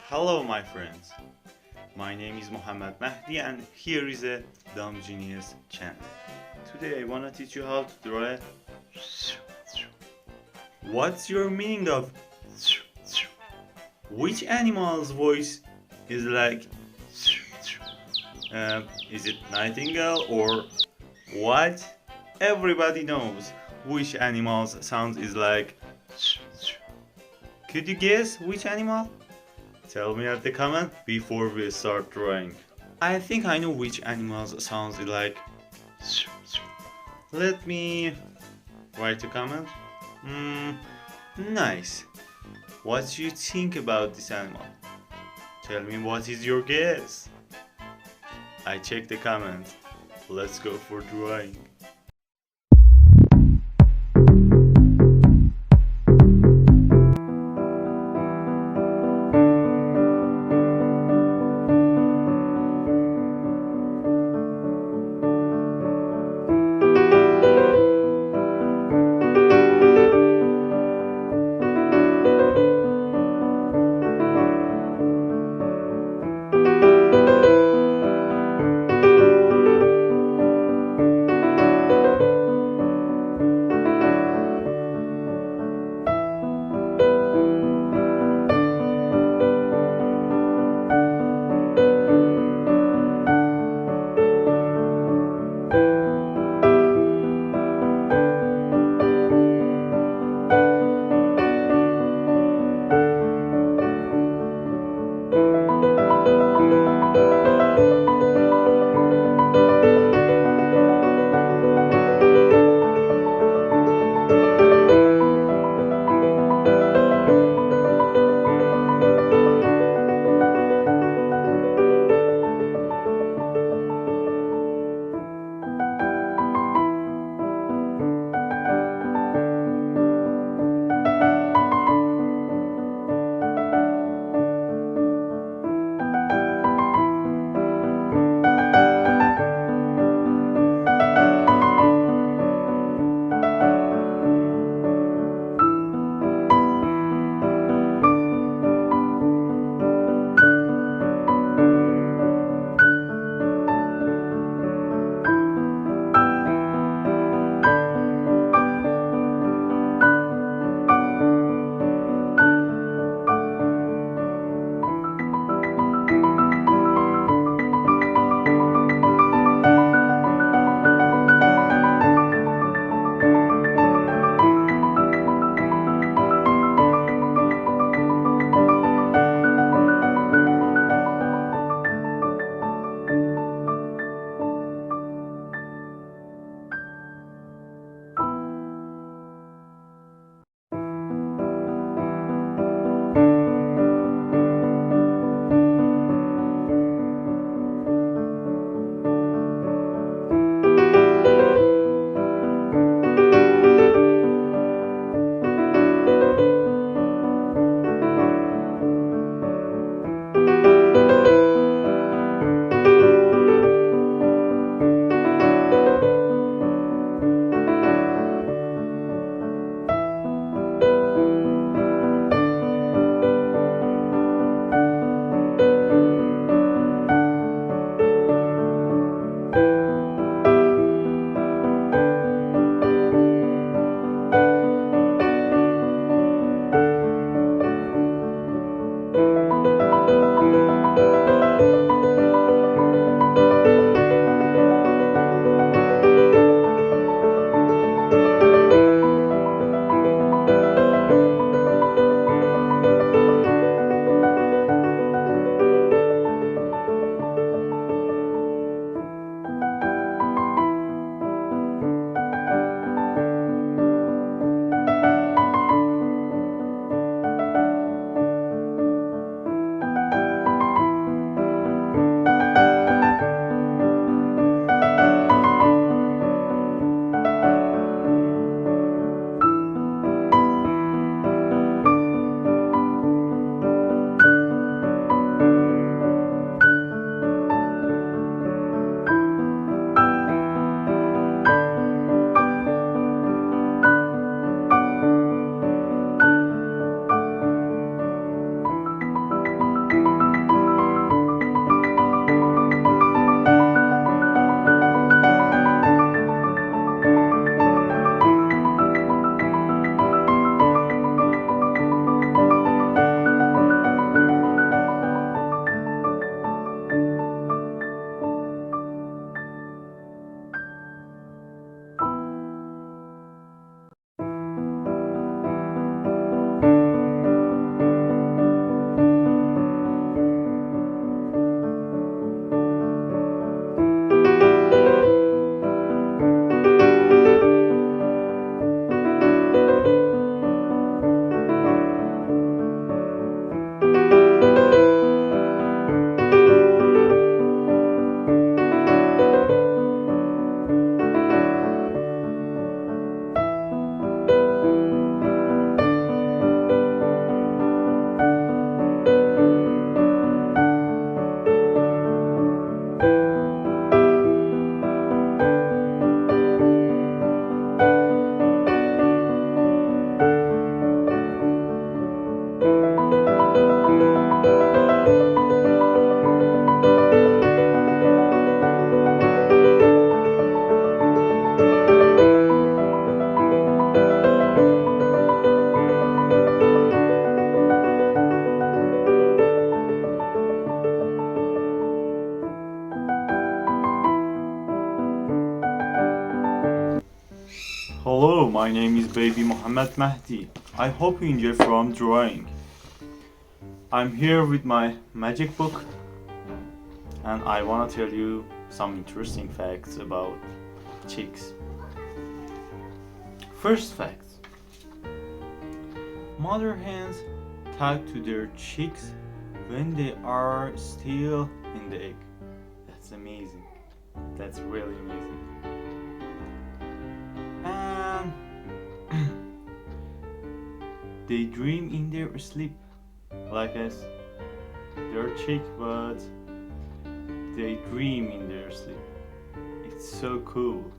Hello, my friends. My name is Mohammed Mahdi, and here is a Dumgenius channel. Today, I wanna teach you how to draw it. What's your meaning of? Which animal's voice is like? Is it nightingale or what? Everybody knows which animal's sound is like. Could you guess which animal? Tell me at the comment before we start drawing. I think I know which animals sounds like. Let me write a comment. Nice. What do you think about this animal? Tell me what is your guess. I check the comments. Let's go for drawing. My name is Baby Mohammed Mahdi. I hope you enjoy from drawing. I'm here with my magic book and I want to tell you some interesting facts about chicks. First fact. Mother hens talk to their chicks when they are still in the egg. That's amazing. That's really amazing. And they dream in their sleep, like us. They're chick, but they dream in their sleep. It's so cool,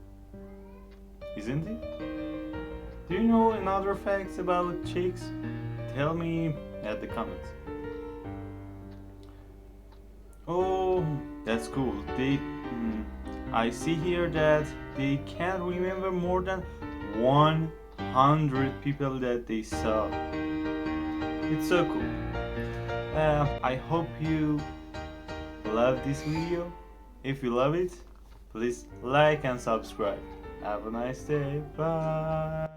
isn't it? Do you know another facts about chicks? Tell me at the comments. Oh, that's cool. I see here that they can remember more than 100 people that they saw. It's so cool. I hope you love this video. If you love it, please like and subscribe. Have a nice day. Bye.